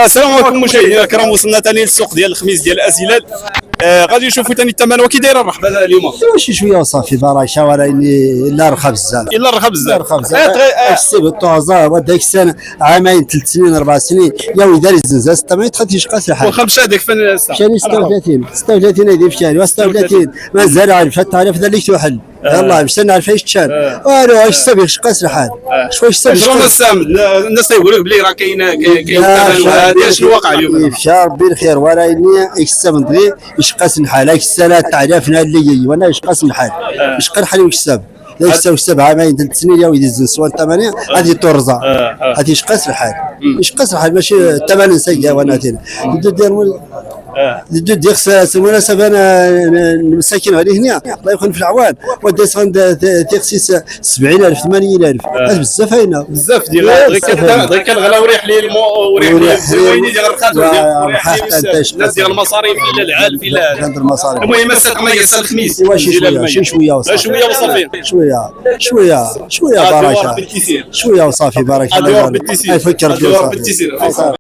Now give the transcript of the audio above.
السلام عليكم مشاهدينا الكرام، وصلنا ثاني للسوق ديال الخميس ديال الازلال. غادي نشوفوا ثاني الثمن وكي داير الرحبه اليوم. شي شويه وصافي براشه وراني لا رخا بزاف الا رخا بزاف السيب الطوازه وداك السنه عامين 3 سنين 4 سنين يا وليدي الزنزه 6 ما يتخديش قاس الحال وخمسه هذاك فين شاني 36 هذه في شهري 36 مازال عارف حتى عارف هذا اللي توحل يلاه باش نعرف ايش تشان والو اش سابق قاس الحال شويش سابق شنو السام الناس تيقولوا بلي راه كاين الثمن وهذا شنو وقع اليوم؟ يفشى ربي الخير وراني اكسب ندري اش قاس الحال هاك السنه تعرفنا اللي وانا اش قاس الحال اش قرحل وكسب لا يستوي 7 عامين 3 سنين يا وليدي الزنسوان 8 هذه طرزه هذه اش قاس الحال اش قاس الحال ماشي 8 سيئه وانا ديال ديال خصاص المناسبه انا مساكن عليه هنا الله يكون في العوان وداس عند تخصيص 70,000 80,000 هذا بزاف هنا بزاف ديال غير كنغلا وريح لي وريح الزويني ديال الرخات الناس ديال المصاريف الى العالف الى المصاريف. المهم الساق الخميس شي شويه وصافي شويه بركه شويه وصافي بارك الله فيك. فكر